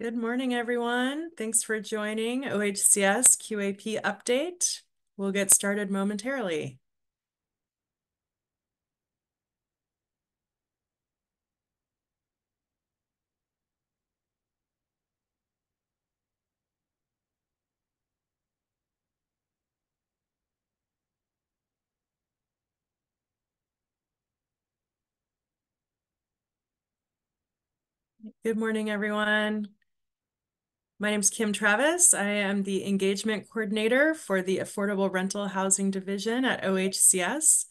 Good morning, everyone. Thanks for joining OHCS QAP Update. We'll get started momentarily. Good morning, everyone. My name is Kim Travis. I am the Engagement Coordinator for the Affordable Rental Housing Division at OHCS.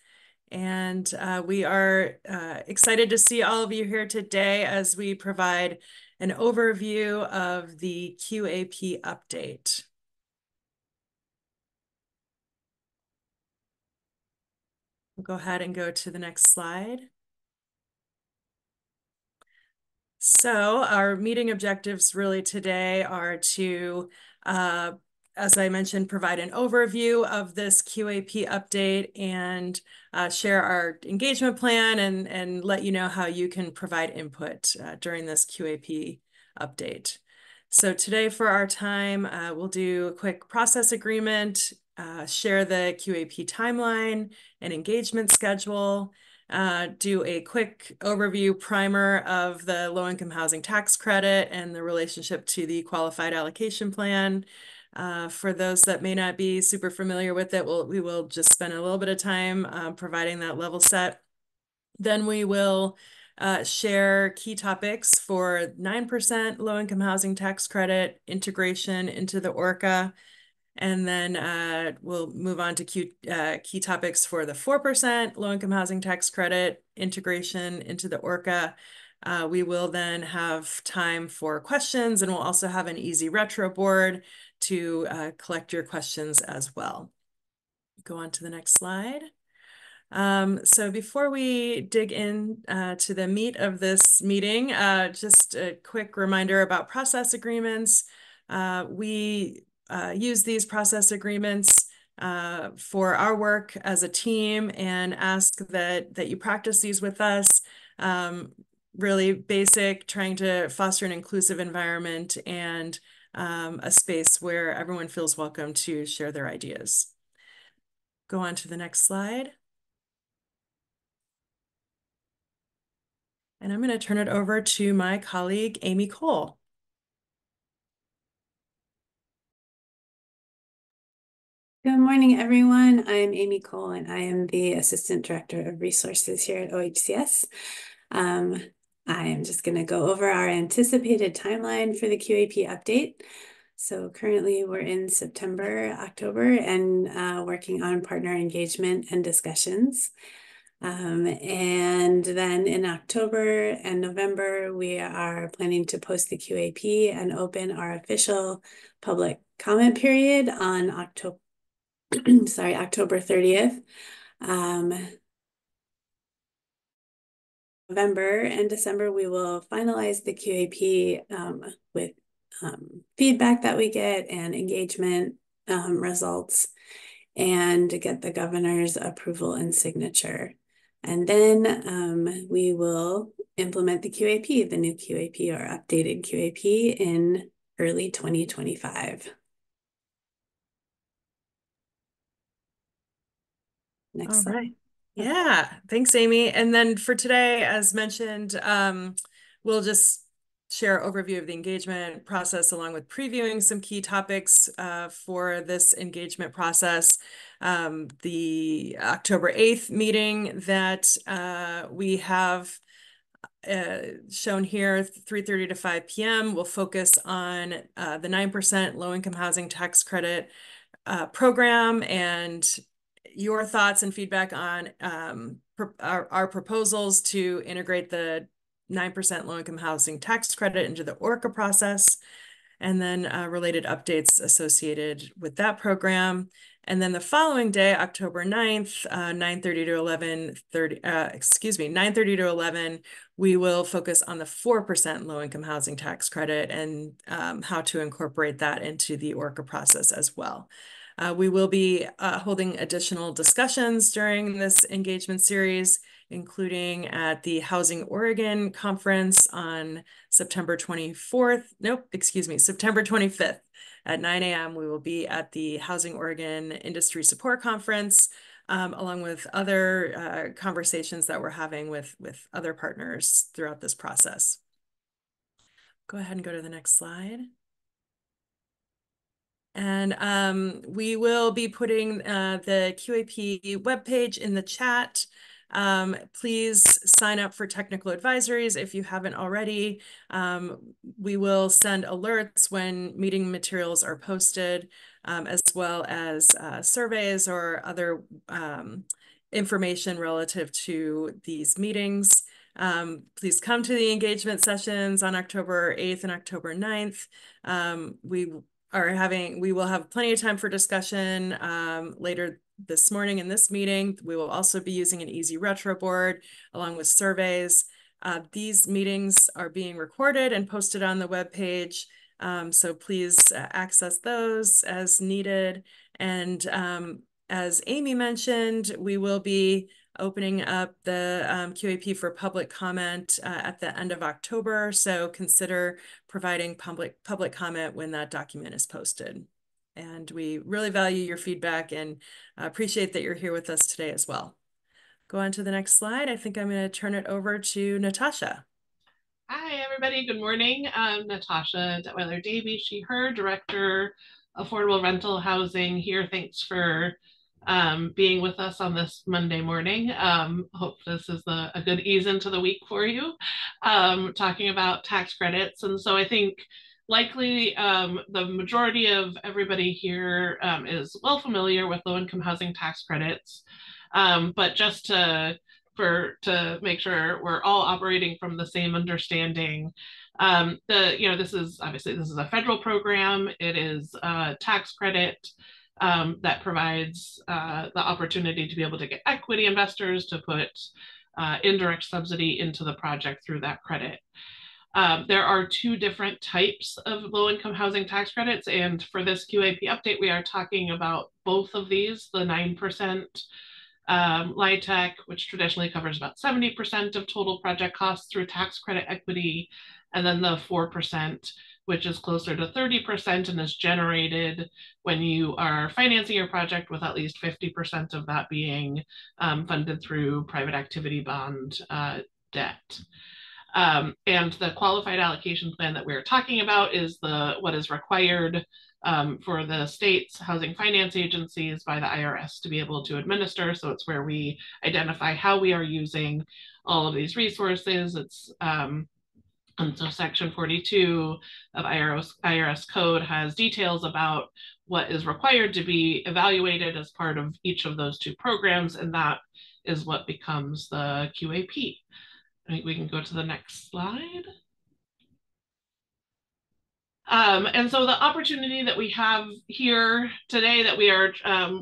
And we are excited to see all of you here today as we provide an overview of the QAP update. We'll go ahead and go to the next slide. So our meeting objectives really today are to, as I mentioned, provide an overview of this QAP update and share our engagement plan and let you know how you can provide input during this QAP update. So today for our time, we'll do a quick process agreement, share the QAP timeline and engagement schedule, do a quick overview primer of the low-income housing tax credit and the relationship to the Qualified Allocation Plan. For those that may not be super familiar with it, we will just spend a little bit of time providing that level set. Then we will share key topics for 9% low-income housing tax credit, integration into the ORCA, and then we'll move on to key topics for the 4% low-income housing tax credit, integration into the ORCA. We will then have time for questions, and we'll also have an easy retro board to collect your questions as well. Go on to the next slide. So before we dig in to the meat of this meeting, just a quick reminder about process agreements. We use these process agreements for our work as a team and ask that you practice these with us. Really basic, trying to foster an inclusive environment and a space where everyone feels welcome to share their ideas. Go on to the next slide. And I'm going to turn it over to my colleague, Amy Cole. Good morning, everyone. I'm Amy Cole, and I am the Assistant Director of Resources here at OHCS. I am just going to go over our anticipated timeline for the QAP update. So currently we're in September, October, and working on partner engagement and discussions. And then in October and November, we are planning to post the QAP and open our official public comment period on October 30th. November and December, we will finalize the QAP with feedback that we get and engagement results and get the governor's approval and signature. And then we will implement the QAP, the new QAP or updated QAP in early 2025. Next slide. Right. Yeah, thanks, Amy. And then for today, as mentioned, we'll just share an overview of the engagement process along with previewing some key topics for this engagement process. The October 8th meeting that we have shown here, 3:30 to 5 p.m. will focus on the 9% low-income housing tax credit program and your thoughts and feedback on our proposals to integrate the 9% low-income housing tax credit into the ORCA process, and then related updates associated with that program. And then the following day, October 9th, 9:30 to 11, we will focus on the 4% low-income housing tax credit and how to incorporate that into the ORCA process as well. We will be holding additional discussions during this engagement series, including at the Housing Oregon Conference on September 25th at 9 a.m. We will be at the Housing Oregon Industry Support Conference, along with other conversations that we're having with other partners throughout this process. Go ahead and go to the next slide. And we will be putting the QAP webpage in the chat. Please sign up for technical advisories if you haven't already. We will send alerts when meeting materials are posted, as well as surveys or other information relative to these meetings. Please come to the engagement sessions on October 8th and October 9th. We will have plenty of time for discussion later this morning in this meeting. We will also be using an easy retro board along with surveys. These meetings are being recorded and posted on the webpage, so please access those as needed. And as Amy mentioned, we will be opening up the QAP for public comment at the end of October. So consider providing public comment when that document is posted. And we really value your feedback and appreciate that you're here with us today as well. Go on to the next slide. I think I'm going to turn it over to Natasha. Hi, everybody. Good morning. I'm Natasha Detweiler-Davy, her Director, Affordable Rental Housing here. Thanks for being with us on this Monday morning. Hope this is a good ease into the week for you, talking about tax credits. And so I think likely the majority of everybody here is well familiar with low-income housing tax credits. But just to make sure we're all operating from the same understanding. This is a federal program. It is a tax credit that provides the opportunity to be able to get equity investors to put indirect subsidy into the project through that credit. There are two different types of low-income housing tax credits, and for this QAP update, we are talking about both of these, the 9% LIHTC, which traditionally covers about 70% of total project costs through tax credit equity, and then the 4%, which is closer to 30% and is generated when you are financing your project with at least 50% of that being funded through private activity bond debt. And the Qualified Allocation Plan that we're talking about is what is required for the state's housing finance agencies by the IRS to be able to administer. So it's where we identify how we are using all of these resources. And so Section 42 of IRS code has details about what is required to be evaluated as part of each of those two programs, and that is what becomes the QAP. I think we can go to the next slide. And so the opportunity that we have here today that we are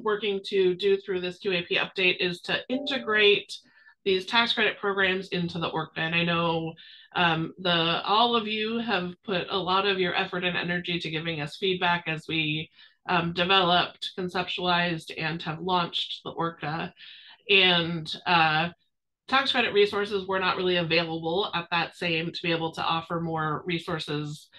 working to do through this QAP update is to integrate these tax credit programs into the ORCA. And I know all of you have put a lot of your effort and energy to giving us feedback as we developed, conceptualized, and have launched the ORCA. And tax credit resources were not really available at that same to be able to offer more resources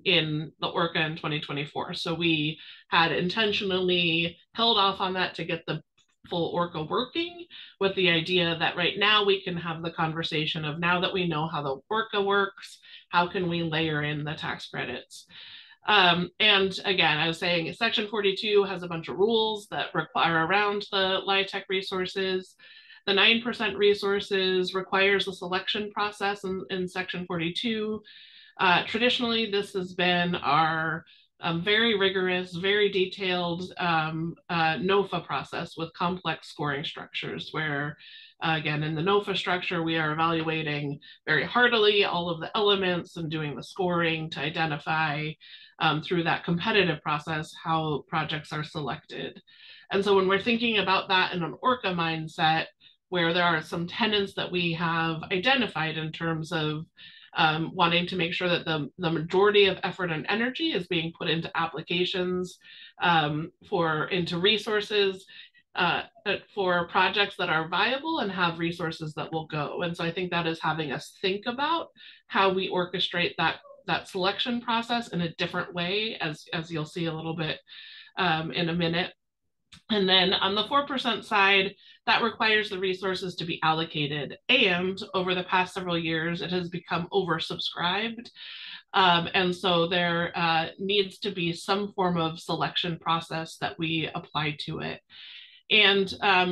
in the ORCA in 2024. So we had intentionally held off on that to get the full ORCA working, with the idea that right now we can have the conversation of, now that we know how the ORCA works, how can we layer in the tax credits? And again, I was saying Section 42 has a bunch of rules that require around the LIHTC resources. The 9% resources requires a selection process in Section 42. Traditionally, this has been our very rigorous, very detailed NOFA process with complex scoring structures where, again, in the NOFA structure, we are evaluating very heartily all of the elements and doing the scoring to identify through that competitive process how projects are selected. And so when we're thinking about that in an ORCA mindset, where there are some tenets that we have identified in terms of wanting to make sure that the majority of effort and energy is being put into applications into resources for projects that are viable and have resources that will go. And so I think that is having us think about how we orchestrate that selection process in a different way, as you'll see a little bit in a minute. And then on the 4% side, that requires the resources to be allocated. And over the past several years, it has become oversubscribed. And so there needs to be some form of selection process that we apply to it. And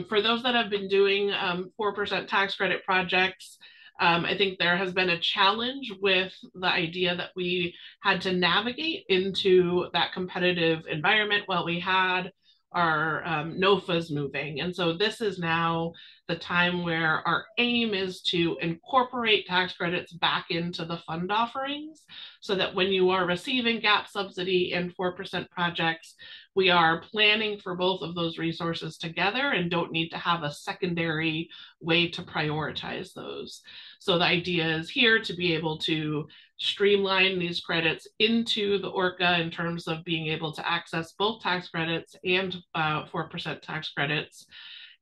for those that have been doing 4% tax credit projects, I think there has been a challenge with the idea that we had to navigate into that competitive environment while we had our NOFAs moving. And so this is now the time where our aim is to incorporate tax credits back into the fund offerings so that when you are receiving gap subsidy and 4% projects, we are planning for both of those resources together and don't need to have a secondary way to prioritize those. So the idea is here to be able to streamline these credits into the ORCA in terms of being able to access both tax credits and 4% tax credits,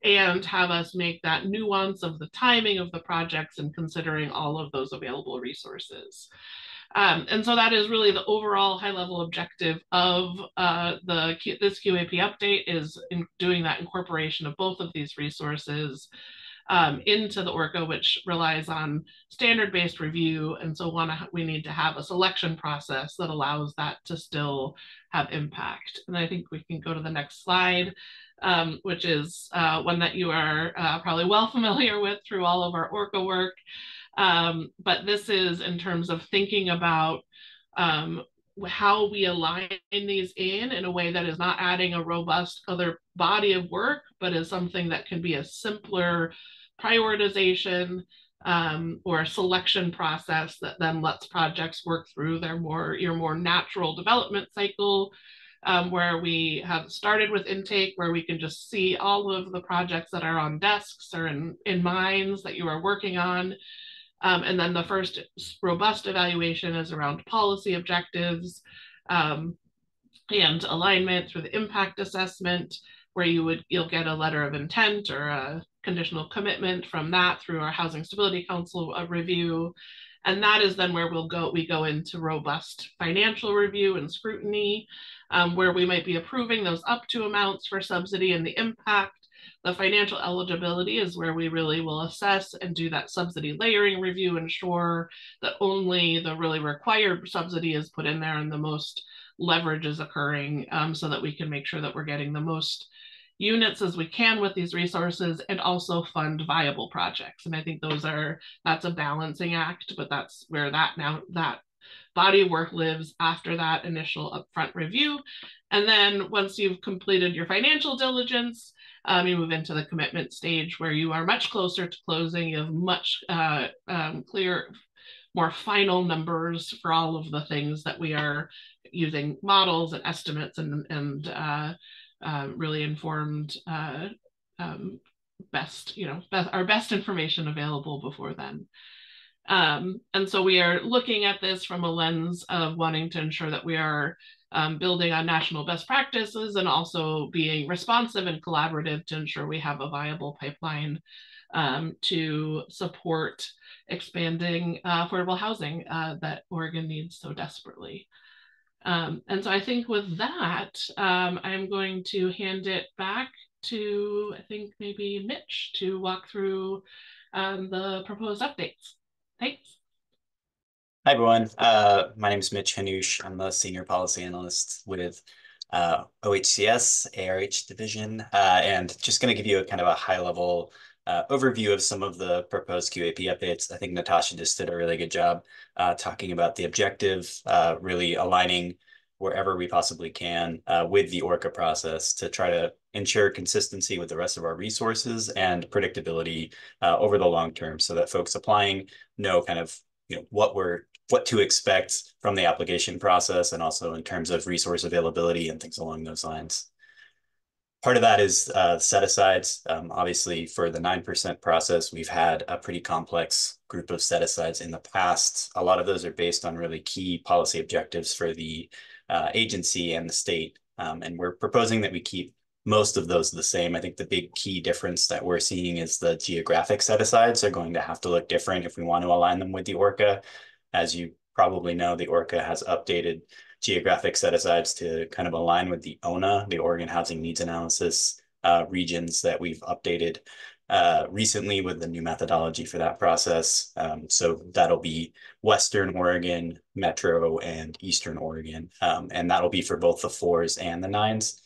and have us make that nuance of the timing of the projects and considering all of those available resources. And so that is really the overall high-level objective of this QAP update, is in doing that incorporation of both of these resources into the ORCA, which relies on standard-based review. And so we need to have a selection process that allows that to still have impact. And I think we can go to the next slide, which is one that you are probably well familiar with through all of our ORCA work. But this is in terms of thinking about how we align these in a way that is not adding a robust other body of work, but is something that can be a simpler prioritization or a selection process that then lets projects work through your more natural development cycle, where we have started with intake, where we can just see all of the projects that are on desks or in minds that you are working on. And then the first robust evaluation is around policy objectives and alignment through the impact assessment, where you'll get a letter of intent or a conditional commitment from that through our Housing Stability Council review. And that is then where we go into robust financial review and scrutiny, where we might be approving those up to amounts for subsidy and the impact. The financial eligibility is where we really will assess and do that subsidy layering review, ensure that only the really required subsidy is put in there and the most leverage is occurring, so that we can make sure that we're getting the most units as we can with these resources and also fund viable projects. And I think that's a balancing act, but that's where that body of work lives after that initial upfront review. And then once you've completed your financial diligence, you move into the commitment stage, where you are much closer to closing. You have much clear, more final numbers for all of the things that we are using models and estimates and really informed our best information available before then. And so we are looking at this from a lens of wanting to ensure that we are building on national best practices and also being responsive and collaborative to ensure we have a viable pipeline to support expanding affordable housing that Oregon needs so desperately. And so I think with that, I'm going to hand it back to, I think, maybe Mitch to walk through the proposed updates. Thanks. Hi, everyone. My name is Mitch Hanoush. I'm a senior policy analyst with OHCS, ARH division, and just going to give you a kind of a high-level overview of some of the proposed QAP updates. I think Natasha just did a really good job talking about the objective, really aligning wherever we possibly can with the ORCA process to try to ensure consistency with the rest of our resources and predictability over the long term, so that folks applying know kind of what to expect from the application process, and also in terms of resource availability and things along those lines. Part of that is set asides. Obviously, for the 9% process, we've had a pretty complex group of set asides in the past. A lot of those are based on really key policy objectives for the agency and the state. And we're proposing that we keep most of those the same. I think the big key difference that we're seeing is the geographic set asides are going to have to look different if we want to align them with the ORCA. As you probably know, the ORCA has updated geographic set-asides to kind of align with the ONA, the Oregon Housing Needs Analysis regions that we've updated recently with the new methodology for that process. So that'll be Western Oregon, Metro, and Eastern Oregon. And that'll be for both the 4s and the 9s.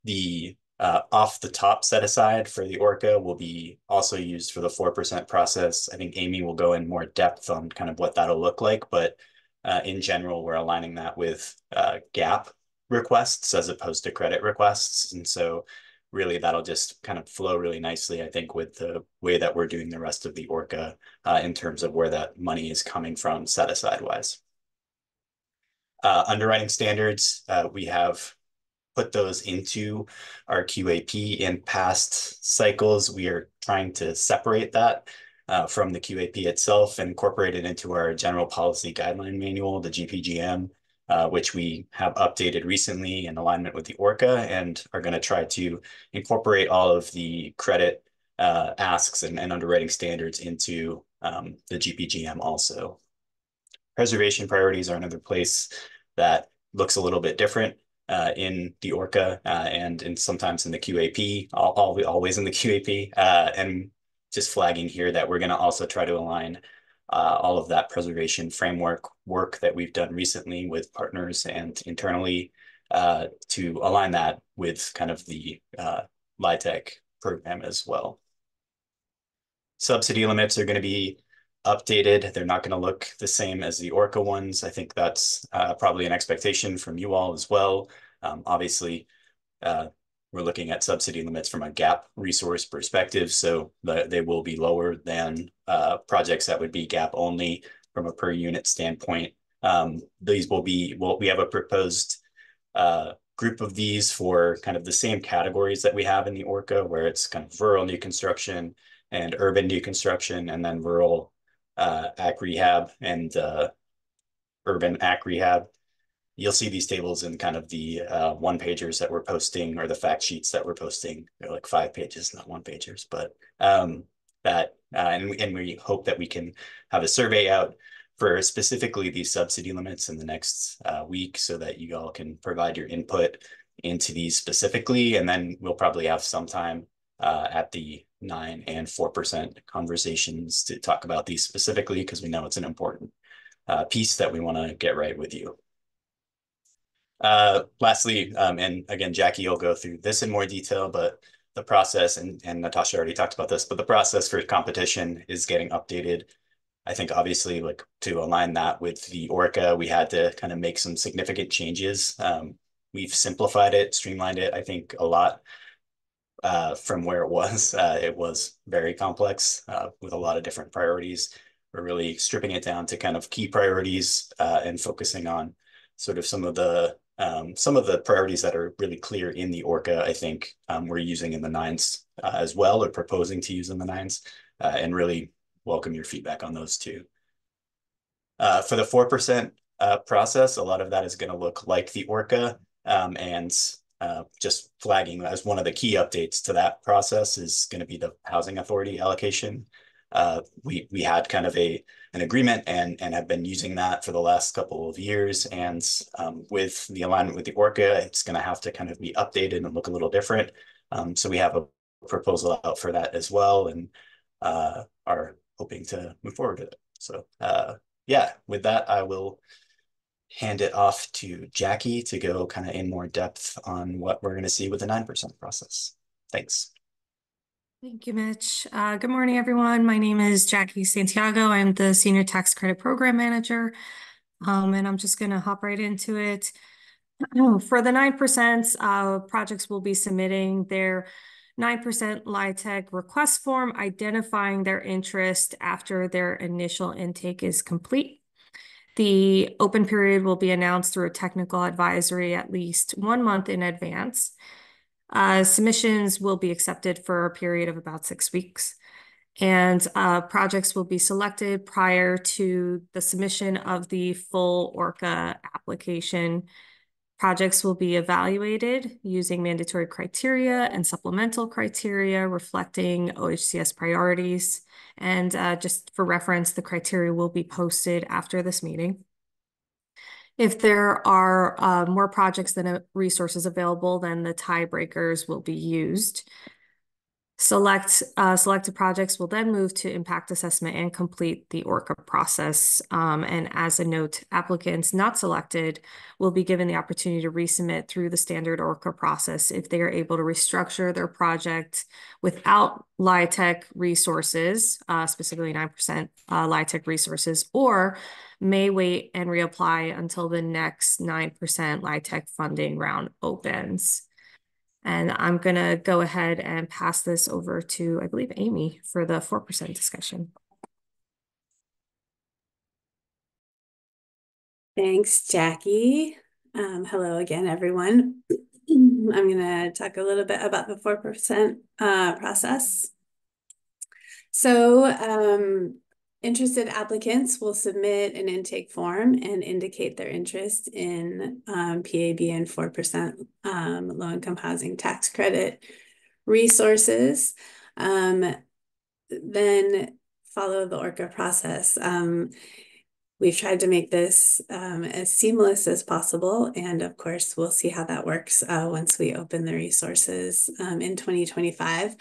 The off the top set aside for the ORCA will be also used for the 4% process. I think Amy will go in more depth on kind of what that'll look like, but in general, we're aligning that with gap requests as opposed to credit requests. And so really that'll just kind of flow really nicely, I think, with the way that we're doing the rest of the ORCA in terms of where that money is coming from set aside wise. Underwriting standards, we have put those into our QAP in past cycles. We are trying to separate that from the QAP itself and incorporate it into our general policy guideline manual, the GPGM, which we have updated recently in alignment with the ORCA and are going to try to incorporate all of the credit asks and underwriting standards into the GPGM also. Preservation priorities are another place that looks a little bit different in the ORCA and sometimes in the QAP, always in the QAP, and just flagging here that we're going to also try to align all of that preservation framework work that we've done recently with partners and internally to align that with kind of the LIHTC program as well. Subsidy limits are going to be updated. They're not going to look the same as the ORCA ones. I think that's probably an expectation from you all as well. Obviously, we're looking at subsidy limits from a gap resource perspective, so they will be lower than projects that would be gap only from a per unit standpoint. These will be, we have a proposed group of these for kind of the same categories that we have in the ORCA, where it's kind of rural new construction and urban new construction, and then rural AC rehab and urban AC rehab. You'll see these tables in kind of the one pagers that we're posting or the fact sheets that we're posting. They're like 5 pages, not one pagers, but and we hope that we can have a survey out for specifically these subsidy limits in the next week so that you all can provide your input into these specifically. And then we'll probably have some time at the 9 and 4% conversations to talk about these specifically because we know it's an important piece that we want to get right with you. Lastly, and again, Jackie will go through this in more detail, but the process, and Natasha already talked about this, but the process for competition is getting updated. I think obviously like to align that with the ORCA, we had to kind of make some significant changes. We've simplified it, streamlined it, I think a lot from where it was. It was very complex with a lot of different priorities. We're really stripping it down to kind of key priorities and focusing on sort of some of the priorities that are really clear in the ORCA. I think we're using in the 9s as well, or proposing to use in the 9s, and really welcome your feedback on those too. For the 4% process, a lot of that is going to look like the ORCA, and just flagging as one of the key updates to that process is going to be the housing authority allocation. We had kind of an agreement and have been using that for the last couple of years. And with the alignment with the ORCA, it's going to have to kind of be updated and look a little different. So we have a proposal out for that as well, and are hoping to move forward with it. So yeah, with that, I will hand it off to Jackie to go kind of in more depth on what we're going to see with the 9% process. Thanks. Thank you, Mitch. Good morning, everyone. My name is Jackie Santiago. I'm the Senior Tax Credit Program Manager, and I'm just going to hop right into it. For the 9%, projects will be submitting their 9% LIHTC request form, identifying their interest after their initial intake is complete. The open period will be announced through a technical advisory at least 1 month in advance. Submissions will be accepted for a period of about 6 weeks. And projects will be selected prior to the submission of the full ORCA application. Projects will be evaluated using mandatory criteria and supplemental criteria reflecting OHCS priorities. And just for reference, the criteria will be posted after this meeting. If there are more projects than resources available, then the tiebreakers will be used. Selected projects will then move to impact assessment and complete the ORCA process. And as a note, applicants not selected will be given the opportunity to resubmit through the standard ORCA process if they are able to restructure their project without LIHTC resources, specifically 9% LIHTC resources, or may wait and reapply until the next 9% LIHTC funding round opens. And I'm going to go ahead and pass this over to, I believe, Amy for the 4% discussion. Thanks, Jackie. Hello again, everyone. I'm going to talk a little bit about the 4% process. So interested applicants will submit an intake form and indicate their interest in PAB and 4% low-income housing tax credit resources. Then follow the ORCA process. We've tried to make this as seamless as possible, and of course, we'll see how that works once we open the resources in 2025.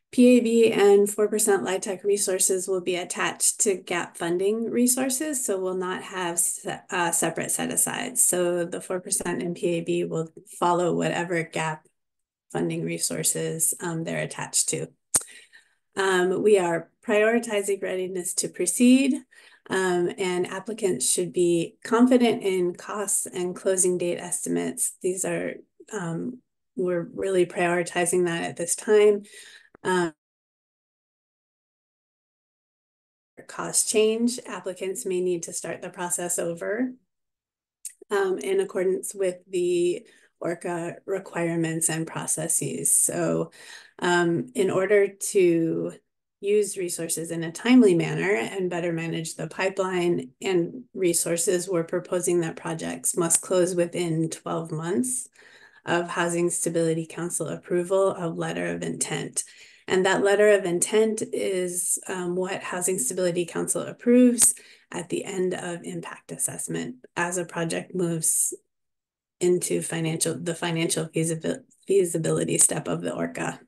PAB and 4% LIHTC resources will be attached to gap funding resources, so we'll not have separate set-asides. So the 4% and PAB will follow whatever gap funding resources they're attached to. We are prioritizing readiness to proceed, and applicants should be confident in costs and closing date estimates. These are, we're really prioritizing that at this time. Cost change, applicants may need to start the process over in accordance with the ORCA requirements and processes. So in order to use resources in a timely manner and better manage the pipeline and resources, we're proposing that projects must close within 12 months of Housing Stability Council approval of letter of intent. And that letter of intent is what Housing Stability Council approves at the end of impact assessment as a project moves into the financial feasibility step of the ORCA.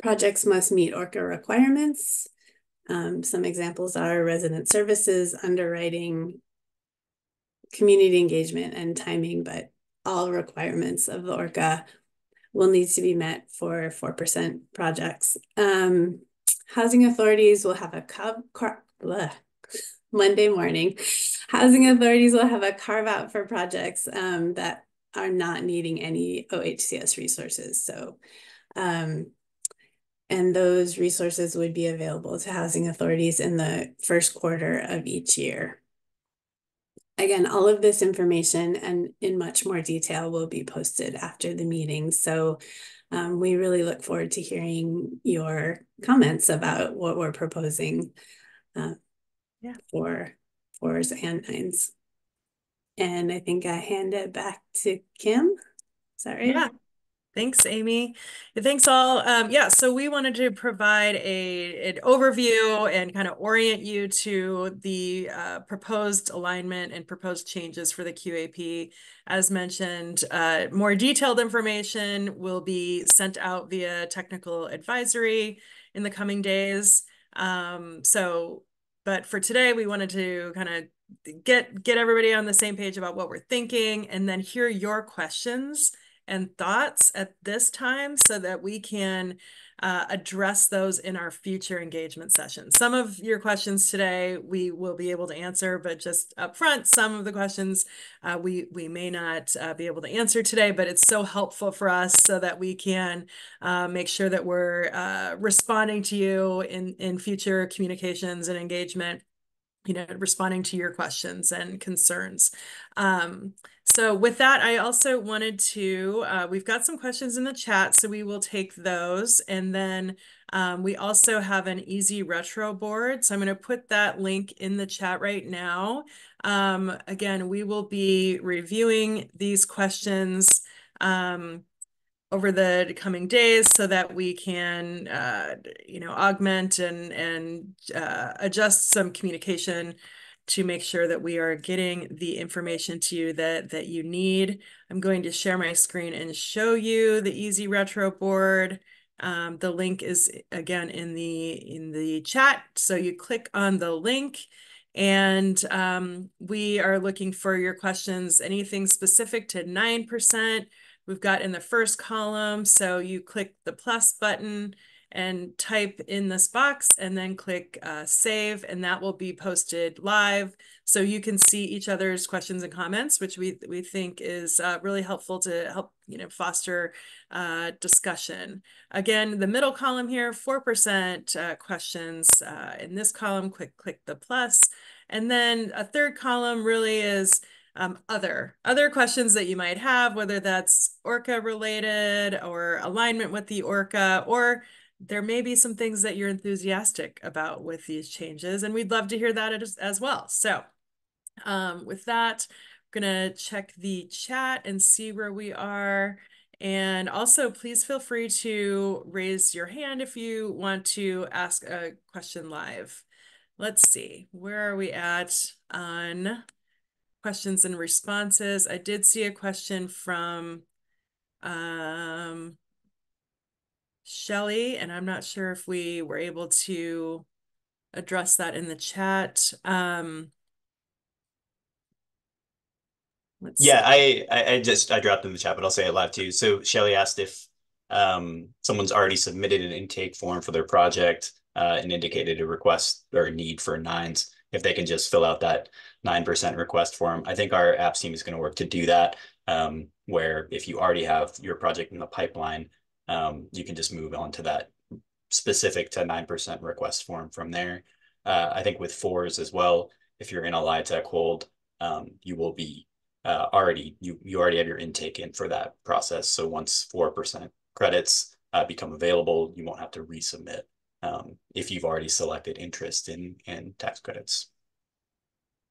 Projects must meet ORCA requirements. Some examples are resident services, underwriting, community engagement, and timing, but all requirements of the ORCA will need to be met for 4% projects. Housing authorities will have a Monday morning. Housing authorities will have a carve out for projects that are not needing any OHCS resources. So, and those resources would be available to housing authorities in the first quarter of each year. Again, all of this information and in much more detail will be posted after the meeting. So we really look forward to hearing your comments about what we're proposing for 4s and 9s. And I think I hand it back to Kim. Is that right? Yeah. Thanks, Amy. Thanks all. So we wanted to provide an overview and kind of orient you to the proposed alignment and proposed changes for the QAP. As mentioned, more detailed information will be sent out via technical advisory in the coming days. But for today, we wanted to kind of get everybody on the same page about what we're thinking and then hear your questions and thoughts at this time so that we can address those in our future engagement sessions. Some of your questions today we will be able to answer, but just up front, some of the questions we may not be able to answer today, but it's so helpful for us so that we can make sure that we're responding to you in future communications and engagement, responding to your questions and concerns. So with that, I also wanted to, we've got some questions in the chat, so we will take those. And then we also have an easy retro board. So I'm going to put that link in the chat right now. Again, we will be reviewing these questions over the coming days so that we can, augment and adjust some communication to make sure that we are getting the information to you that you need. I'm going to share my screen and show you the Easy Retro board. The link is again in the chat. So you click on the link and we are looking for your questions, anything specific to 9%. We've got in the first column, so you click the plus button and type in this box and then click save, and that will be posted live. So you can see each other's questions and comments, which we think is really helpful to help foster discussion. Again, the middle column here, 4% questions. In this column, click the plus. And then a third column really is other questions that you might have, whether that's ORCA related or alignment with the ORCA, or there may be some things that you're enthusiastic about with these changes, and we'd love to hear that as well. So with that, I'm gonna check the chat and see where we are. And also, please feel free to raise your hand if you want to ask a question live. Let's see, where are we at on questions and responses? I did see a question from Shelly, and I'm not sure if we were able to address that in the chat. Yeah, I dropped in the chat, but I'll say it live too. So Shelly asked if someone's already submitted an intake form for their project and indicated a request or a need for nines, if they can just fill out that 9% request form. I think our apps team is going to work to do that, where if you already have your project in the pipeline, you can just move on to that specific to 9% request form from there. I think with fours as well, if you're in a LIHTC hold, you will be you already have your intake in for that process. So once 4% credits become available, you won't have to resubmit if you've already selected interest in tax credits.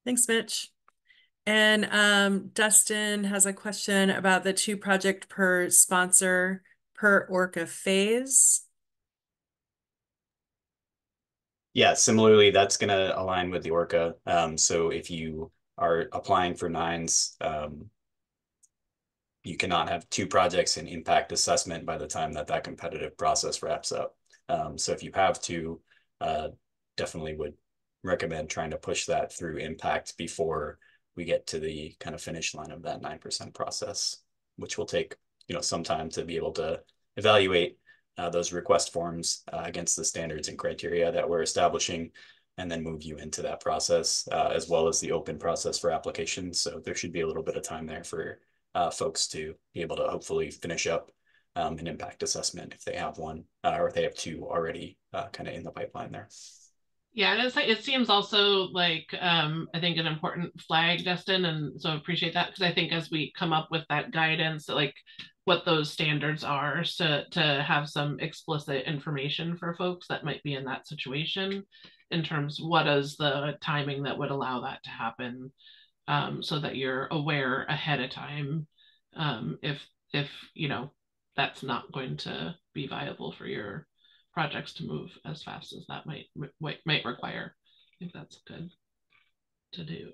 Thanks, Mitch. And Dustin has a question about the 2 project per sponsor per ORCA phase. Yeah, similarly, that's going to align with the ORCA. So if you are applying for nines, you cannot have 2 projects in impact assessment by the time that competitive process wraps up. So if you have to, definitely would recommend trying to push that through impact before we get to the kind of finish line of that 9% process, which will take some time to be able to evaluate those request forms against the standards and criteria that we're establishing, and then move you into that process, as well as the open process for applications. So there should be a little bit of time there for folks to be able to hopefully finish up an impact assessment if they have one, or if they have 2 already kind of in the pipeline there. Yeah, and it seems also like I think an important flag, Dustin, and so appreciate that, because I think as we come up with that guidance, like what those standards are, to have some explicit information for folks that might be in that situation in terms of what is the timing that would allow that to happen, so that you're aware ahead of time if that's not going to be viable for your projects to move as fast as that might require. I think that's good to do.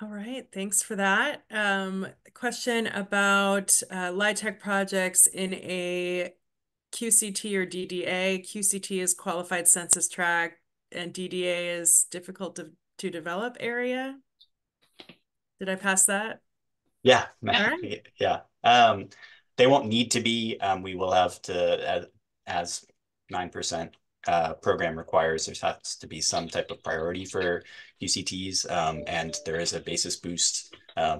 All right, thanks for that. Question about LIHTC projects in a QCT or DDA. QCT is Qualified Census Tract, and DDA is difficult to develop area. Did I pass that? Yeah. All right. Yeah. They won't need to be. We will have to, as 9% program requires, there has to be some type of priority for QCTs, and there is a basis boost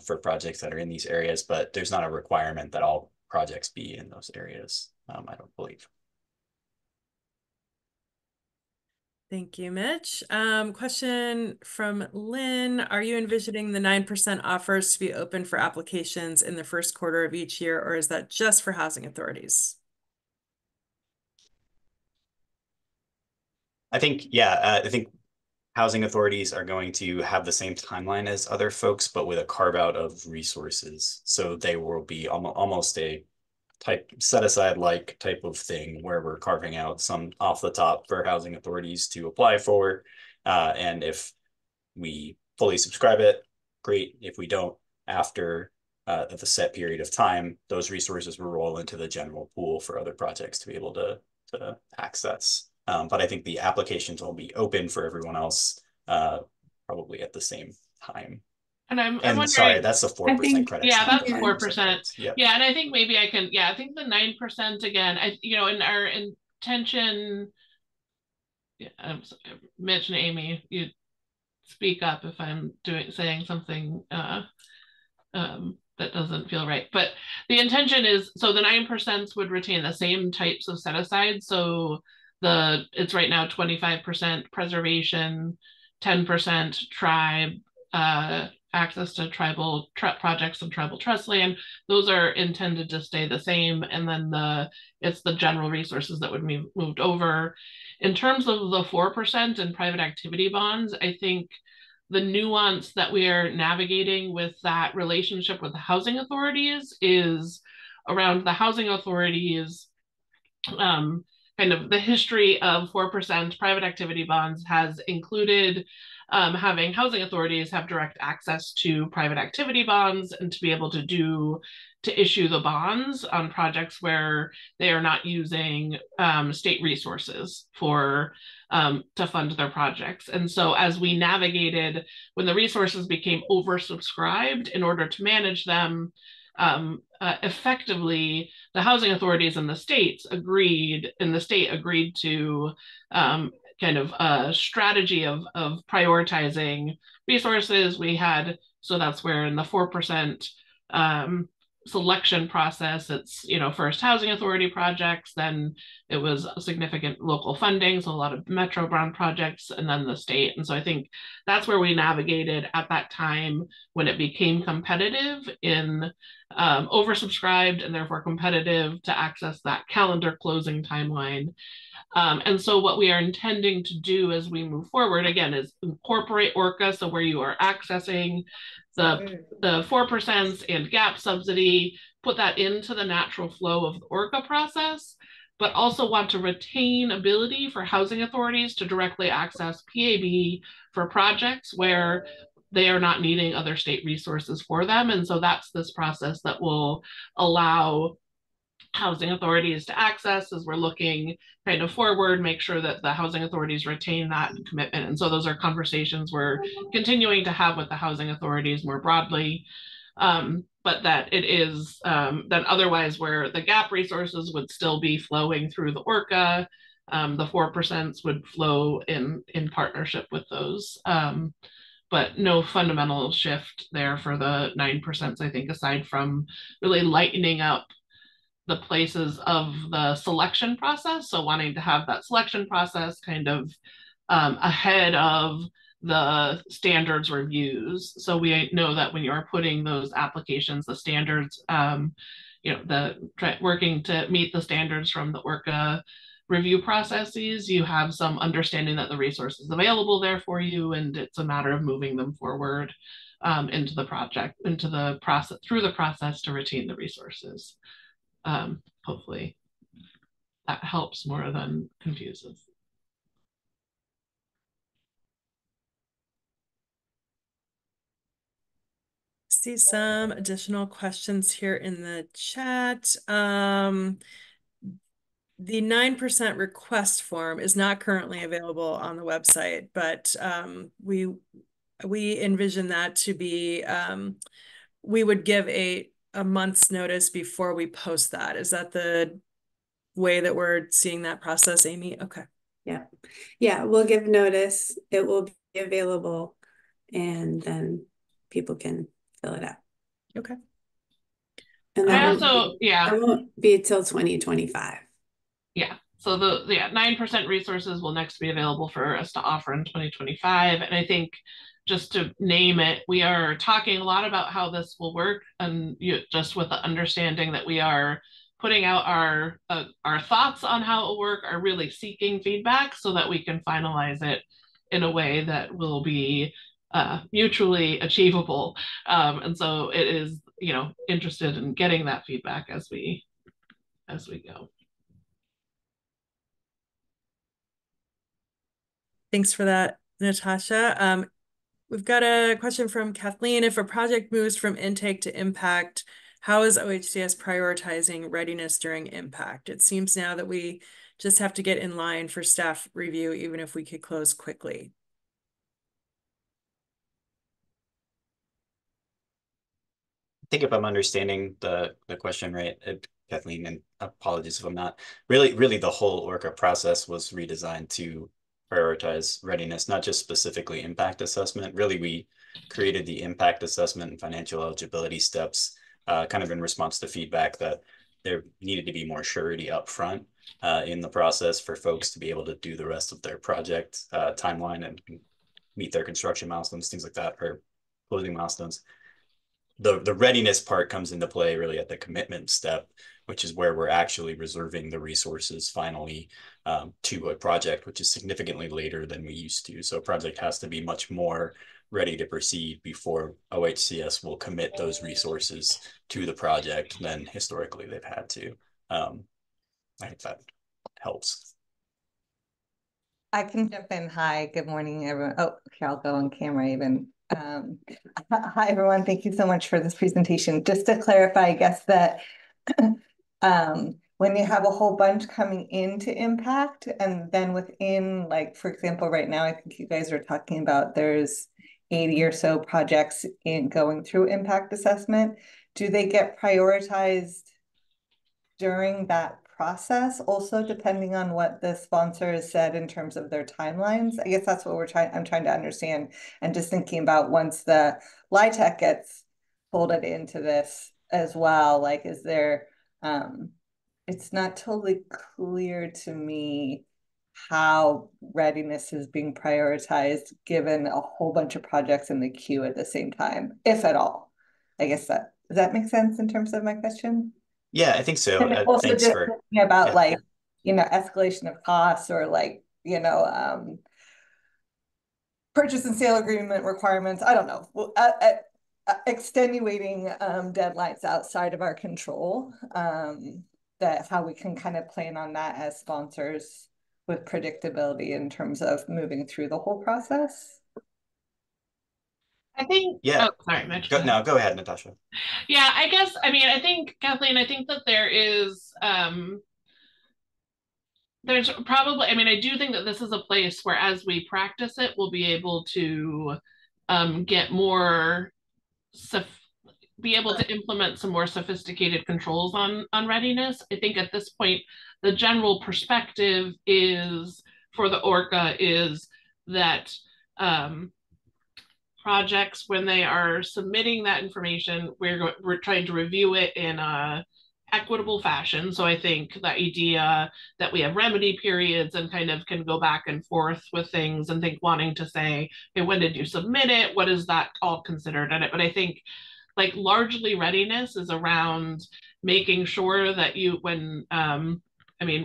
for projects that are in these areas, but there's not a requirement that all projects be in those areas, I don't believe. Thank you, Mitch. Question from Lynn. Are you envisioning the 9% offers to be open for applications in the first quarter of each year, or is that just for housing authorities? I think, yeah, I think housing authorities are going to have the same timeline as other folks, but with a carve out of resources. So they will be almost a type set aside like type of thing where we're carving out some off the top for housing authorities to apply for. And if we fully subscribe it, great. If we don't, after the set period of time, those resources will roll into the general pool for other projects to be able to access. But I think the applications will be open for everyone else probably at the same time. And I'm And wondering, sorry, that's the 4% credit. yeah, not that's the 4%. Yeah. Yeah, and I think maybe I can, yeah, I think the 9% again, in our intention, Mitch and Amy, you speak up if I'm saying something that doesn't feel right. But the intention is, so the 9% would retain the same types of set aside. So it's right now 25% preservation, 10% tribe, access to tribal projects and tribal trust land. Those are intended to stay the same. And then it's the general resources that would be moved over. In terms of the 4% and private activity bonds, I think the nuance that we are navigating with that relationship with the housing authorities is around the housing authorities. Kind of the history of 4% private activity bonds has included having housing authorities have direct access to private activity bonds and to be able to issue the bonds on projects where they are not using state resources to fund their projects. And so as we navigated, when the resources became oversubscribed, in order to manage them effectively, the housing authorities in the state agreed to kind of a strategy of prioritizing resources. So that's where in the 4% selection process, it's, first housing authority projects, then it was significant local funding, so a lot of metro brown projects, and then the state. And so I think that's where we navigated at that time when it became competitive in oversubscribed and therefore competitive to access that calendar closing timeline. And so what we are intending to do as we move forward, again, is incorporate ORCA, so where you are accessing the 4% and gap subsidy, put that into the natural flow of the ORCA process, but also want to retain ability for housing authorities to directly access PAB for projects where they are not needing other state resources for them. And so that's this process that will allow housing authorities to access as we're looking kind of forward, make sure that the housing authorities retain that commitment. And so those are conversations we're continuing to have with the housing authorities more broadly. But that it is then otherwise where the gap resources would still be flowing through the ORCA, the 4% would flow in partnership with those. But no fundamental shift there for the 9%, I think, aside from really lightening up the places of the selection process. So wanting to have that selection process kind of ahead of the standards reviews. So we know that when you're putting those applications, the standards, working to meet the standards from the ORCA review processes, you have some understanding that the resource is available there for you, and it's a matter of moving them forward into the process, through the process to retain the resources. Hopefully that helps more than confuses. See some additional questions here in the chat. The 9% request form is not currently available on the website, but we envision that to be, we would give a month's notice before we post that. Is that the way that we're seeing that process, Amy? Okay. Yeah, we'll give notice. It will be available, and then people can fill it out. Okay. And that won't be till 2025. Yeah. So the 9% resources will next be available for us to offer in 2025. And I think just to name it, we are talking a lot about how this will work, and just with the understanding that we are putting out our thoughts on how it will work, are really seeking feedback so that we can finalize it in a way that will be mutually achievable. And so it is, interested in getting that feedback as we go. Thanks for that, Natasha. We've got a question from Kathleen. If a project moves from intake to impact, how is OHCS prioritizing readiness during impact? It seems now that we just have to get in line for staff review, even if we could close quickly. I think if I'm understanding the question right, Kathleen, and apologies if I'm not, really the whole ORCA process was redesigned to prioritize readiness, not just specifically impact assessment. Really, we created the impact assessment and financial eligibility steps kind of in response to feedback that there needed to be more surety up front in the process for folks to be able to do the rest of their project timeline and meet their construction milestones, things like that, or closing milestones. The readiness part comes into play really at the commitment step, which is where we're actually reserving the resources finally to a project, which is significantly later than we used to. So a project has to be much more ready to proceed before OHCS will commit those resources to the project than historically they've had to. I think that helps. I can jump in. Hi, good morning, everyone. Oh, here, I'll go on camera even. Hi, everyone. Thank you so much for this presentation. Just to clarify, I guess that when you have a whole bunch coming into impact, and then within, like, for example, right now, I think you guys are talking about there's 80 or so projects in going through impact assessment. Do they get prioritized during that process also, depending on what the sponsor has said in terms of their timelines? I guess that's what I'm trying to understand, and just thinking about once the LIHTC gets folded into this as well, like, is there it's not totally clear to me how readiness is being prioritized given a whole bunch of projects in the queue at the same time, if at all. I guess does that make sense in terms of my question? Yeah, I think so. And also Thanks just for thinking about yeah. like, escalation of costs, or like, purchase and sale agreement requirements. I don't know. Well, extenuating deadlines outside of our control, that how we can kind of plan on that as sponsors with predictability in terms of moving through the whole process. I think, Yeah. oh, sorry, Mitch. Go ahead, Natasha. Yeah, I think, Kathleen, I think that there is, there's probably, I do think that this is a place where as we practice it, we'll be able to get more, be able to implement some more sophisticated controls on readiness. I think at this point, the general perspective is for the ORCA is that projects, when they are submitting that information, we're trying to review it in a equitable fashion. So I think the idea that we have remedy periods and kind of can go back and forth with things, and think wanting to say, hey, when did you submit it? What is that all considered in it? But I think like largely readiness is around making sure that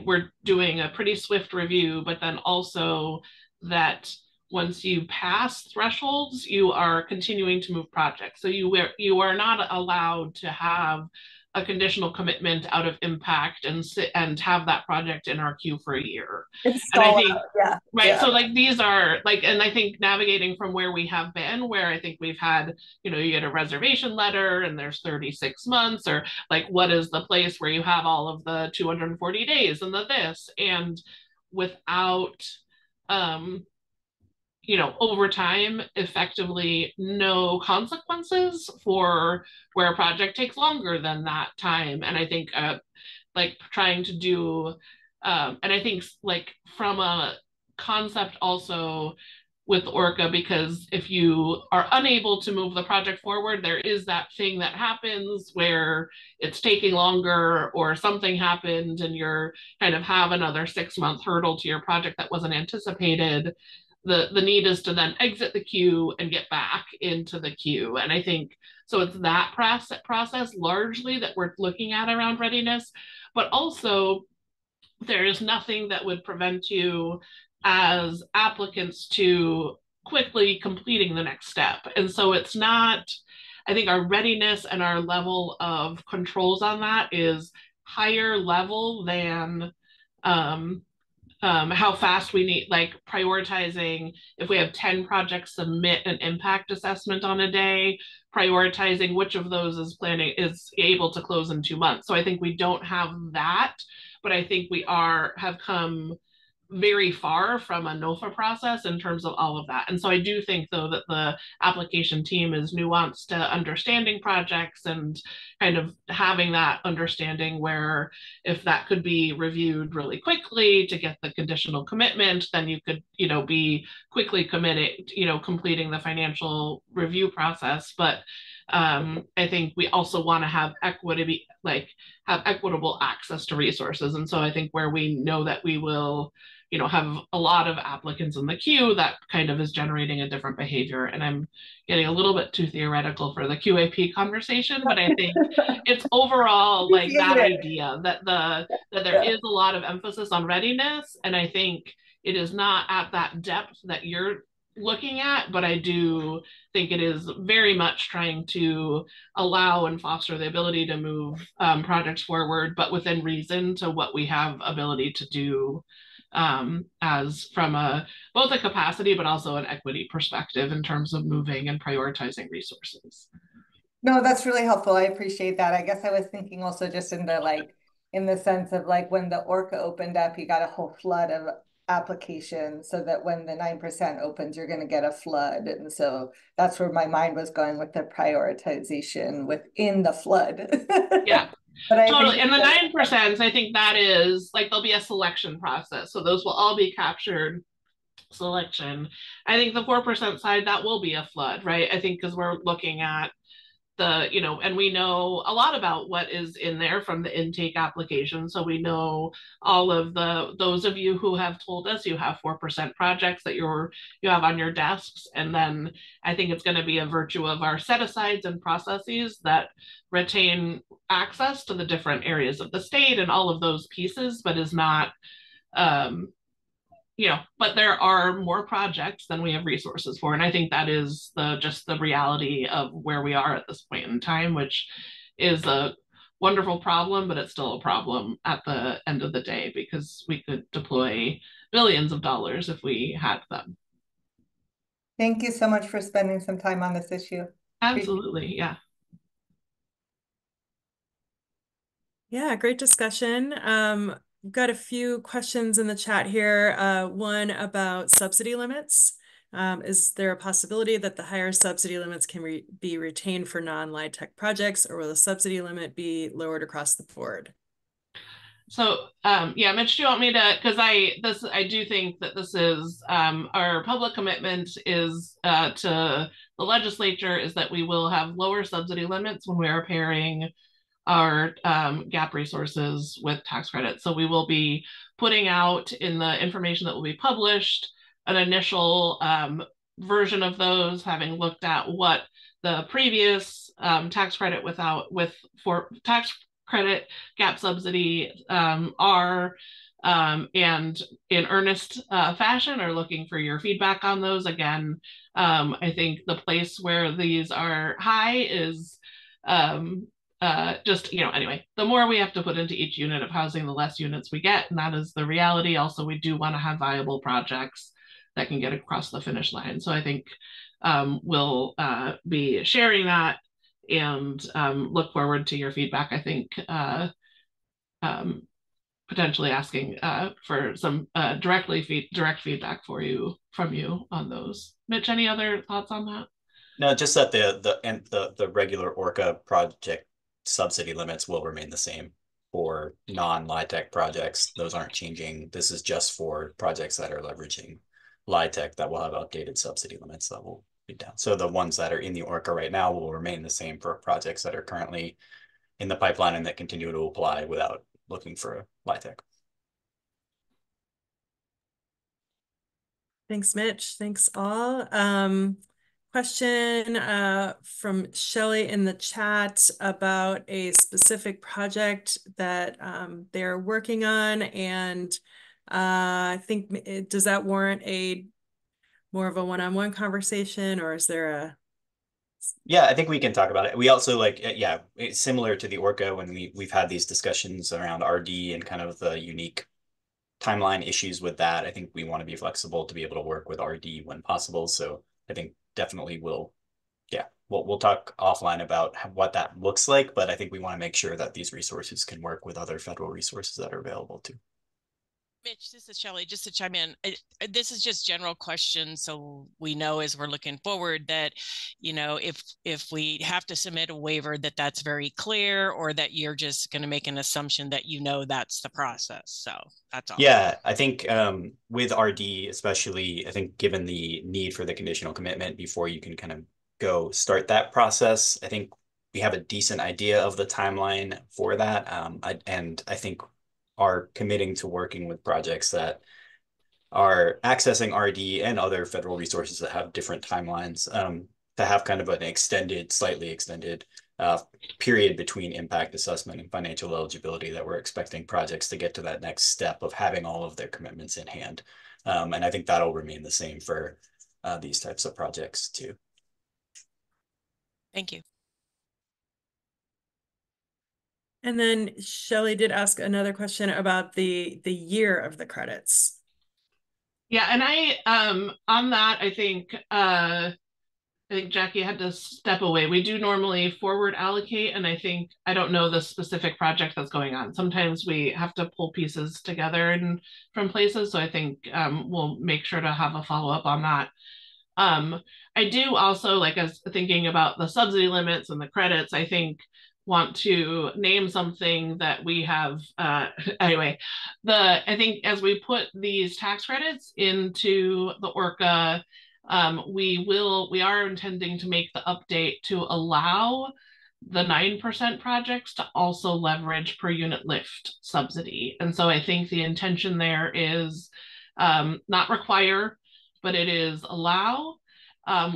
we're doing a pretty swift review, but then also that once you pass thresholds, you are continuing to move projects. So you are not allowed to have a conditional commitment out of impact and have that project in our queue for a year. It's and I think, yeah. right. Yeah. So like these are like, and I think navigating from where we have been, where I think we've had, you get a reservation letter and there's 36 months, or like, what is the place where you have all of the 240 days and the this, and without, over time, effectively no consequences for where a project takes longer than that time. And I think like trying to do, and I think like from a concept also, with Orca, because if you are unable to move the project forward, there is that thing that happens where it's taking longer or something happened and you're kind of have another 6-month hurdle to your project that wasn't anticipated. The need is to then exit the queue and get back into the queue. And I think so it's that process largely that we're looking at around readiness, but also there is nothing that would prevent you as applicants to quickly completing the next step. And so it's not, I think our readiness and our level of controls on that is higher level than how fast we need, like prioritizing if we have 10 projects submit an impact assessment on a day, prioritizing which of those is able to close in 2 months. So I think we don't have that, but I think we have come very far from a NOFA process in terms of all of that. And so I do think, though, that the application team is nuanced to understanding projects and kind of having that understanding where if that could be reviewed really quickly to get the conditional commitment, then you could, be quickly committed, completing the financial review process. But I think we also want to have equitable access to resources. And so I think where we know that we will have a lot of applicants in the queue, that kind of is generating a different behavior. And I'm getting a little bit too theoretical for the QAP conversation, but I think it's overall like that idea that there is a lot of emphasis on readiness. And I think it is not at that depth that you're looking at, but I do think it is very much trying to allow and foster the ability to move projects forward, but within reason to what we have ability to do as from both a capacity but also an equity perspective in terms of moving and prioritizing resources. No, that's really helpful. I appreciate that. I guess I was thinking also just in the sense of like when the Orca opened up, you got a whole flood of applications, so that when the 9% opens, you're going to get a flood. And so that's where my mind was going with the prioritization within the flood. Yeah. But totally. And the 9%, I think that is like there'll be a selection process. So those will all be captured selection. I think the 4% side, that will be a flood, right? I think because we're looking at and we know a lot about what is in there from the intake application. So we know all of those of you who have told us you have 4% projects that you have on your desks. And then I think it's going to be a virtue of our set asides and processes that retain access to the different areas of the state and all of those pieces, but is not but there are more projects than we have resources for. And I think that is just the reality of where we are at this point in time, which is a wonderful problem, but it's still a problem at the end of the day because we could deploy billions of dollars if we had them. Thank you so much for spending some time on this issue. Absolutely, yeah. Yeah, great discussion. We've got a few questions in the chat here. One about subsidy limits. Is there a possibility that the higher subsidy limits can be retained for non-LIHTC projects, or will the subsidy limit be lowered across the board? So yeah, Mitch, do you want me to, because I do think that this is our public commitment is to the legislature is that we will have lower subsidy limits when we are pairing our gap resources with tax credits. So we will be putting out in the information that will be published an initial version of those, having looked at what the previous tax credit for tax credit gap subsidy are, and in earnest fashion are looking for your feedback on those. Again, I think the place where these are high is anyway, the more we have to put into each unit of housing, the less units we get. And that is the reality. Also, we do want to have viable projects that can get across the finish line. So I think we'll be sharing that and look forward to your feedback. I think potentially asking for some direct feedback from you on those. Mitch, any other thoughts on that? No, just that the regular Orca project subsidy limits will remain the same for non-LIHTC projects. Those aren't changing. This is just for projects that are leveraging LIHTC that will have updated subsidy limits that will be down. So the ones that are in the ORCA right now will remain the same for projects that are currently in the pipeline and that continue to apply without looking for a LIHTC. Thanks, Mitch. Thanks all. Question from Shelley in the chat about a specific project that they're working on, and I think does that warrant a more of a one-on-one conversation, or is there a? Yeah, I think we can talk about it. We also yeah, it's similar to the ORCA when we've had these discussions around RD and kind of the unique timeline issues with that. I think we want to be flexible to be able to work with RD when possible. So I think definitely we'll talk offline about what that looks like, but I think we want to make sure that these resources can work with other federal resources that are available too. Mitch, this is Shelley. Just to chime in, this is just general question, so we know as we're looking forward that, you know, if we have to submit a waiver, that's very clear, or that you're just going to make an assumption that you know that's the process. So that's all. Yeah, I think with RD especially, I think given the need for the conditional commitment before you can kind of go start that process, I think we have a decent idea of the timeline for that, and I think are committing to working with projects that are accessing RD and other federal resources that have different timelines, to have kind of an extended, slightly extended period between impact assessment and financial eligibility that we're expecting projects to get to that next step of having all of their commitments in hand. And I think that'll remain the same for these types of projects too. Thank you. And then Shelley did ask another question about the year of the credits. Yeah, and I on that, I think Jackie had to step away. We do normally forward allocate, and I don't know the specific project that's going on. Sometimes we have to pull pieces together and from places, so I think we'll make sure to have a follow-up on that. I do also, like, as thinking about the subsidy limits and the credits, I think want to name something that we have anyway. I think as we put these tax credits into the ORCA, we are intending to make the update to allow the 9% projects to also leverage per unit lift subsidy. And so I think the intention there is not require, but it is allow,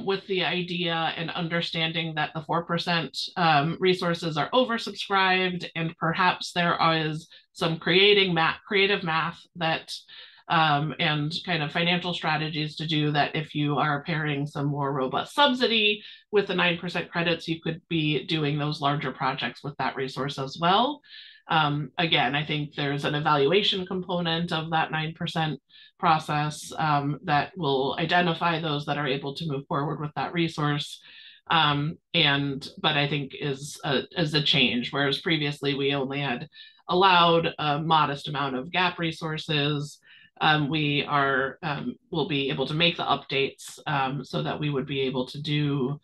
with the idea and understanding that the 4% resources are oversubscribed, and perhaps there is some creative math that and kind of financial strategies to do that. If you are pairing some more robust subsidy with the 9% credits, you could be doing those larger projects with that resource as well. Again, I think there's an evaluation component of that 9% process that will identify those that are able to move forward with that resource. But I think is a change, whereas previously we only had allowed a modest amount of gap resources. We will be able to make the updates so that we would be able to do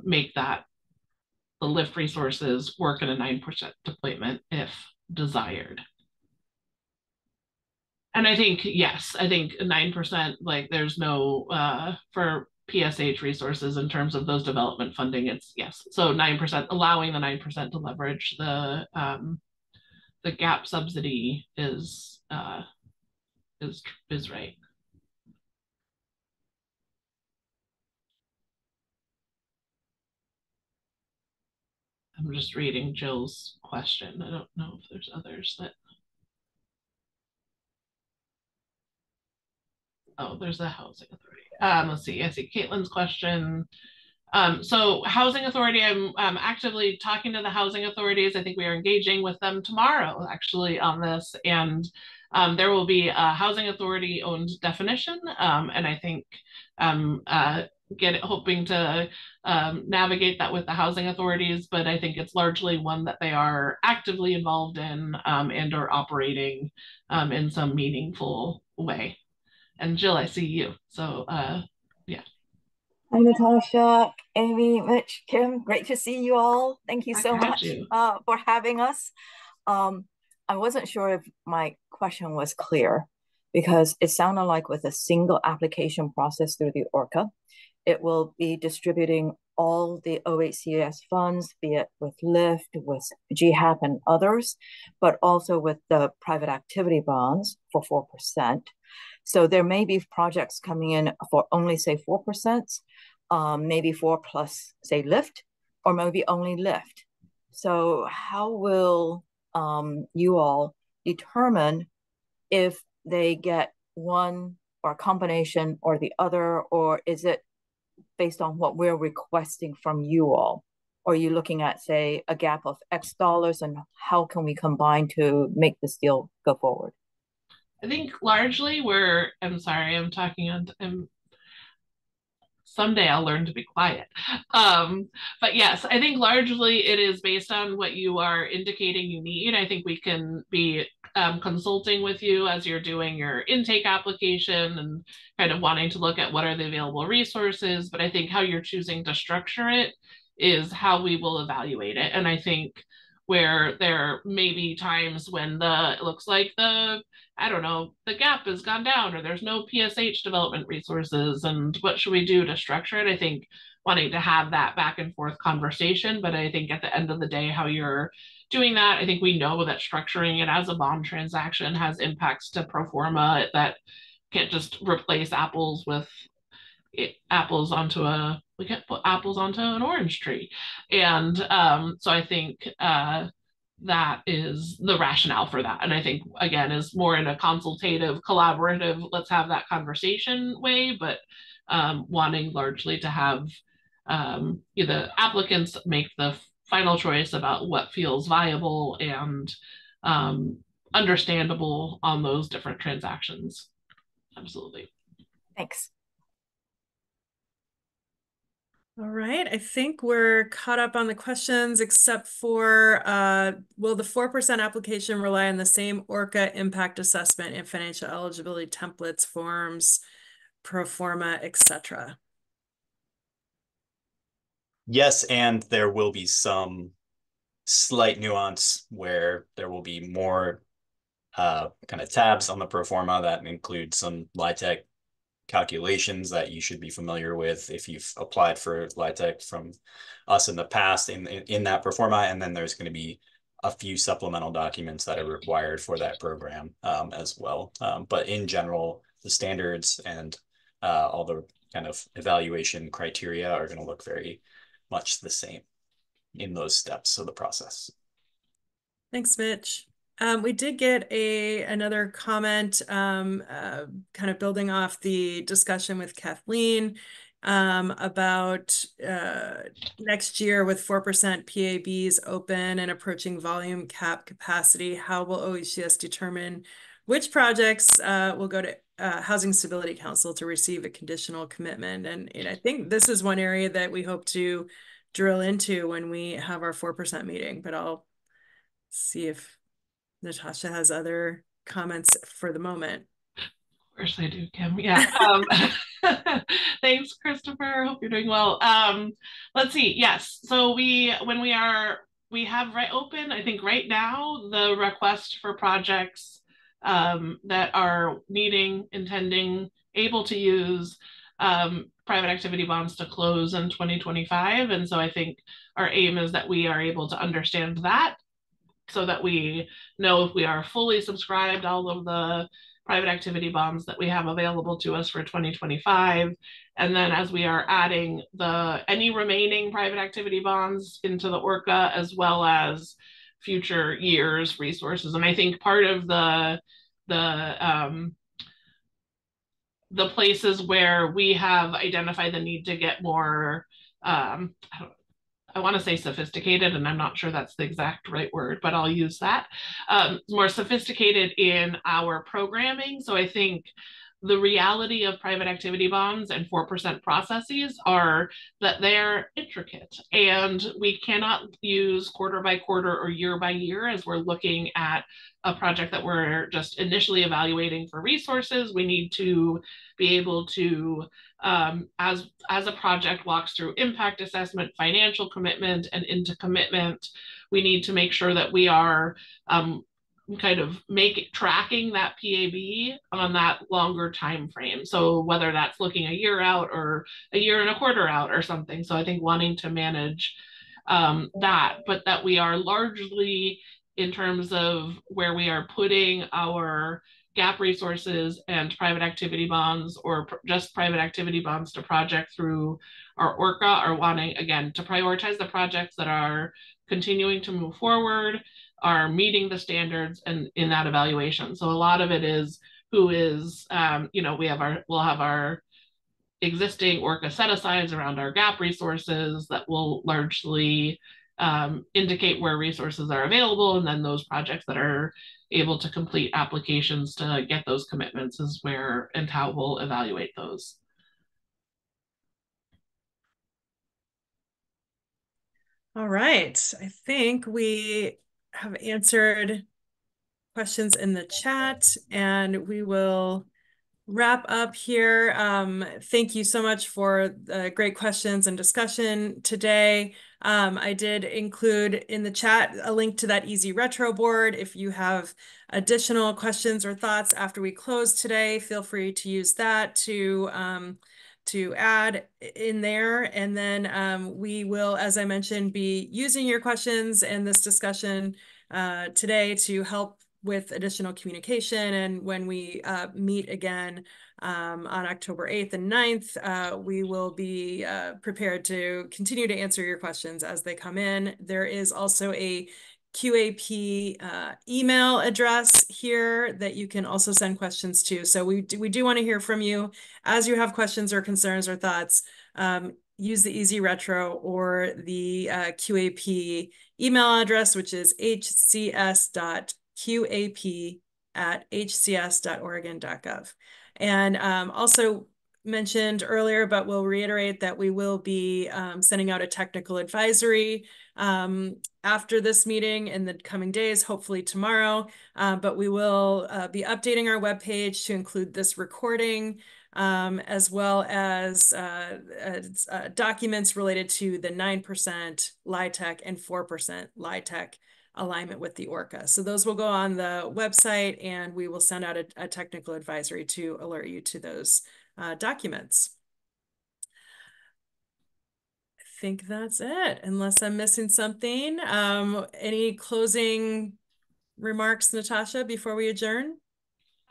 make that the lift resources work at a 9% deployment if desired. And I think, yes, I think 9%, like there's no, for PSH resources in terms of those development funding, it's yes. So 9%, allowing the 9% to leverage the gap subsidy is right. I'm just reading Jill's question. I don't know if there's others that. Oh, there's the housing authority. Let's see. I see Caitlin's question. So housing authority, I'm actively talking to the housing authorities. I think we are engaging with them tomorrow actually on this, and there will be a housing authority owned definition, and I think hoping to navigate that with the housing authorities, but I think it's largely one that they are actively involved in and are operating in some meaningful way. And Jill, I see you. So yeah. Hi, Natasha, Amy, Mitch, Kim, great to see you all. Thank you so much for having us. I wasn't sure if my question was clear. because it sounded like with a single application process through the ORCA, it will be distributing all the OHCS funds, be it with LIFT, with GHAP and others, but also with the private activity bonds for 4%. So there may be projects coming in for only say 4%, maybe 4 plus say LIFT, or maybe only LIFT. So how will you all determine if they get one or a combination or the other, or is it based on what we're requesting from you all? Or are you looking at, say, a gap of X dollars, and how can we combine to make this deal go forward? I think largely I'm sorry, someday I'll learn to be quiet. But yes, I think largely it is based on what you are indicating you need. I think we can be consulting with you as you're doing your intake application and kind of wanting to look at what are the available resources. But I think how you're choosing to structure it is how we will evaluate it. And I think where there may be times when it looks like I don't know, the gap has gone down or there's no PSH development resources and what should we do to structure it? I think wanting to have that back and forth conversation, but I think at the end of the day, how you're doing that, I think we know that structuring it as a bond transaction has impacts to pro forma that can't just replace apples with we can't put apples onto an orange tree. And so I think that is the rationale for that. And I think, again, is more in a consultative, collaborative, let's have that conversation way, but wanting largely to have the applicants make the final choice about what feels viable and understandable on those different transactions. Absolutely. Thanks. All right, I think we're caught up on the questions except for will the 4% application rely on the same ORCA impact assessment and financial eligibility templates, forms, pro forma, etc.? Yes, and there will be some slight nuance where there will be more kind of tabs on the pro forma that include some LIHTC calculations that you should be familiar with if you've applied for LIHTC from us in the past in that pro forma. And then there's going to be a few supplemental documents that are required for that program as well. But in general, the standards and all the kind of evaluation criteria are going to look very much the same in those steps of the process. Thanks, Mitch. We did get another comment kind of building off the discussion with Kathleen about next year with 4% PABs open and approaching volume cap capacity. How will OHCS determine which projects will go to Housing Stability Council to receive a conditional commitment? And I think this is one area that we hope to drill into when we have our 4% meeting, but I'll see if Natasha has other comments for the moment. Of course I do, Kim. Yeah. Thanks, Christopher. Hope you're doing well. Let's see. Yes. So we have right open, I think right now, the request for projects that are needing, intending, able to use private activity bonds to close in 2025. And so I think our aim is that we are able to understand that so that we know if we are fully subscribed all of the private activity bonds that we have available to us for 2025. And then as we are adding any remaining private activity bonds into the ORCA, as well as future years resources. And I think part of the places where we have identified the need to get more I want to say sophisticated, and I'm not sure that's the exact right word, but I'll use that. More sophisticated in our programming. So I think the reality of private activity bonds and 4% processes are that they're intricate, and we cannot use quarter by quarter or year by year as we're looking at a project that we're just initially evaluating for resources. We need to be able to, as a project walks through impact assessment, financial commitment, and into commitment, we need to make sure that we are kind of tracking that PAB on that longer time frame. So whether that's looking a year out or a year and a quarter out or something. So I think wanting to manage that, but that we are largely, in terms of where we are putting our gap resources and private activity bonds, or just private activity bonds to project through our ORCA, are wanting, again, to prioritize the projects that are continuing to move forward, are meeting the standards, and in that evaluation. So a lot of it is who is, we'll have our existing ORCA set-asides around our gap resources that will largely indicate where resources are available, and then those projects that are able to complete applications to get those commitments is where and how we'll evaluate those. All right, I think we have answered questions in the chat, and we will wrap up here. Thank you so much for the great questions and discussion today. I did include in the chat a link to that Easy Retro board. If you have additional questions or thoughts after we close today, feel free to use that to add in there. And then we will, as I mentioned, be using your questions and this discussion today to help with additional communication. And when we meet again on October 8th and 9th, we will be prepared to continue to answer your questions as they come in. There is also a QAP email address here that you can also send questions to. So we do want to hear from you. As you have questions or concerns or thoughts, use the Easy Retro or the QAP email address, which is hcs.qap@hcs.oregon.gov. And also mentioned earlier, but we'll reiterate that we will be sending out a technical advisory after this meeting in the coming days, hopefully tomorrow. But we will be updating our webpage to include this recording, as well as documents related to the 9% LIHTC and 4% LIHTC alignment with the ORCA. So those will go on the website, and we will send out a technical advisory to alert you to those documents. I think that's it, unless I'm missing something. Any closing remarks, Natasha, before we adjourn?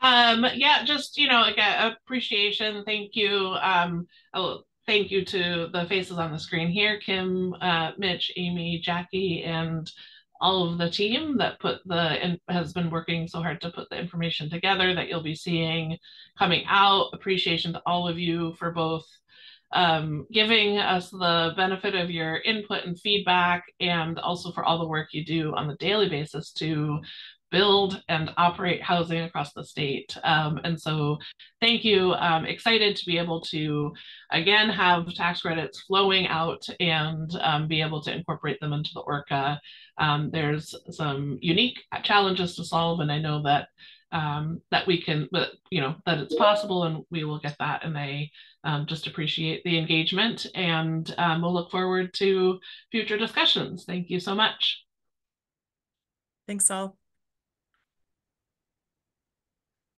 Yeah, just, again, appreciation. Thank you. Thank you to the faces on the screen here, Kim, Mitch, Amy, Jackie, and all of the team that has been working so hard to put the information together that you'll be seeing coming out. Appreciation to all of you for both giving us the benefit of your input and feedback, and also for all the work you do on a daily basis to build and operate housing across the state. And so thank you. Excited to be able to, again, have tax credits flowing out and be able to incorporate them into the ORCA. There's some unique challenges to solve, and I know that we can, that it's possible, and we will get that. And I just appreciate the engagement, and we'll look forward to future discussions. Thank you so much. Thanks all.